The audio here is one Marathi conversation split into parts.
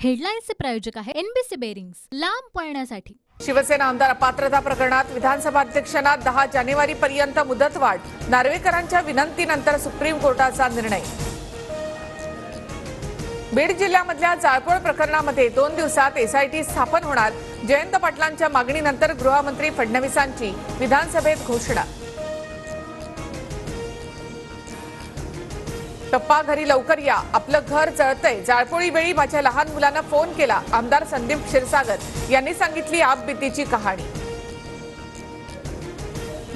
हेडलाईन्सचे प्रायोजक आहे एनबीसी बेरिंग्स, लांब पळण्यासाठी। शिवसेना आमदार अपात्रता प्रकरणात विधानसभा अध्यक्षांना 10 जानेवारीपर्यंत मुदतवाढ, नार्वेकरांच्या विनंतीनंतर सुप्रीम कोर्टाचा निर्णय। बीड जिल्ह्यामधल्या जाळपोळ प्रकरणामध्ये 2 दिवसात एसआयटी स्थापन होणार, जयंत पाटलांच्या मागणीनंतर गृहमंत्री फडणवीसांची विधानसभेत घोषणा। पप्पा घरी लवकर या, आपलं घर जळतंय। जाळपोळी वेळी माझ्या लहान मुलांना फोन केला, आमदार संदीप क्षीरसागर यांनी सांगितली आपबीतीची कहाणी।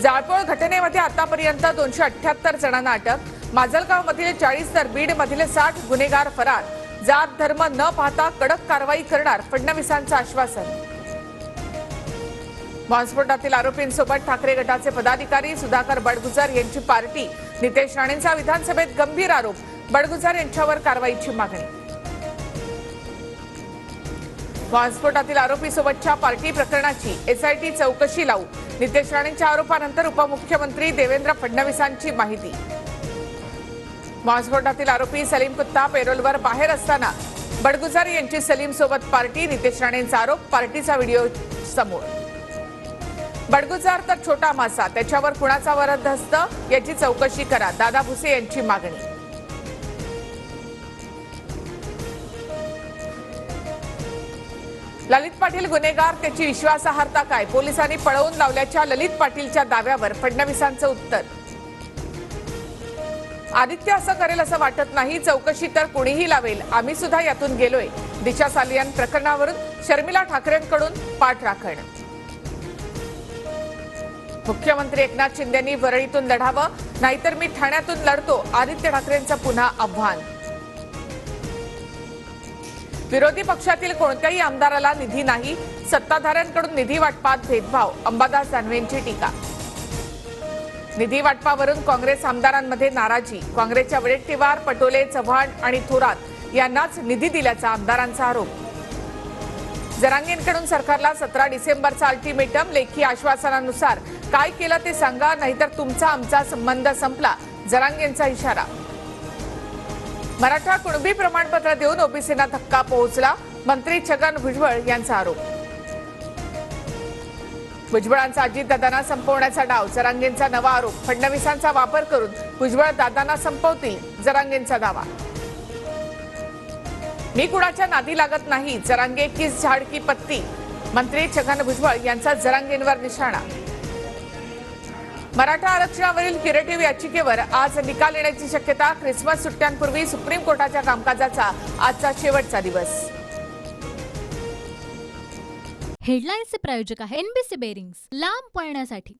जाळपोळ घटनेमध्ये आतापर्यंत 278 जणांना अटक, माजलगाव मधील 40 तर बीड मधील 60 गुन्हेगार फरार। जात धर्म न पाहता कडक कारवाई करणार, फडणवीसांचं आश्वासन। बॉम्बस्फोटातील आरोपींसोबत ठाकरे गटाचे पदाधिकारी सुधाकर बडगुजर यांची पार्टी, नितेश राणेंचा विधानसभेत गंभीर आरोप, बडगुजर यांच्यावर कारवाईची मागणी। बॉम्बस्फोटातील आरोपीसोबतच्या पार्टी प्रकरणाची एसआयटी चौकशी लावू, नितेश राणेंच्या आरोपानंतर उपमुख्यमंत्री देवेंद्र फडणवीसांची माहिती। बॉम्बस्फोटातील आरोपी सलीम कुत्ता पेरोलवर बाहेर असताना बडगुजर यांची सलीम सोबत पार्टी, नितेश राणेंचा आरोप, पार्टीचा व्हिडिओ समोर। बडगुजर तर छोटा मासा, त्याच्यावर कुणाचा वरदहस्त याची चौकशी करा, दादा भुसे यांची मागणी। ललित पाटील गुन्हेगार, त्याची विश्वासार्हता काय? पोलिसांनी पळवून लावल्याच्या ललित पाटीलच्या दाव्यावर फडणवीसांचं उत्तर। आदित्य असं करेल असं वाटत नाही, चौकशी तर कुणीही लावेल, आम्ही सुद्धा यातून गेलोय। दिशा सालियन प्रकरणावरून शर्मिला ठाकरेंकडून पाठराखण। मुख्यमंत्री एकनाथ शिंदेंनी वरळीतून लढावं, नाहीतर मी ठाण्यातून लढतो, आदित्य ठाकरेंचं पुन्हा आव्हान। विरोधी पक्षातील कोणत्याही आमदाराला निधी नाही, सत्ताधाऱ्यांकडून निधी वाटपात भेदभाव, अंबादास दानवेंची टीका। निधी वाटपावरून काँग्रेस आमदारांमध्ये नाराजी, काँग्रेसच्या वडेट्टीवार, पटोले, चव्हाण आणि थोरात यांनाच निधी दिल्याचा आमदारांचा आरोप। जरांगेंकडून सरकारला 17 डिसेंबरचा अल्टिमेटम, लेखी आश्वासनानुसार काय केलं ते सांगा, नाहीतर तुमचा आमचा संबंध संपला, जरांगेंचा इशारा। मराठा कुणबी प्रमाणपत्र देऊन ओबीसींना धक्का पोहोचला, मंत्री छगन भुजबळ यांचा आरोप। भुजबळांचा अजितदादांना संपवण्याचा डाव, जरांगेंचा नवा आरोप, फडणवीसांचा वापर करून भुजबळ दादांना संपवतील, जरांगेंचा दावा। मी कुणाच्या नादी लागत नाही, जरांगे किस झाड की पत्ती, मंत्री छगन भुजबळ यांचा जरांगेंवर निशाणा। मराठा आरक्षणावरील क्युरेटिव्ह याचिकेवर आज निकाल येण्याची शक्यता, ख्रिसमस सुट्ट्यांपूर्वी सुप्रीम कोर्टाच्या कामकाजाचा आजचा शेवटचा दिवस। हेडलाईन्सचे प्रायोजक आहे एनबीसी बेरिंग्स, लांब पळण्यासाठी।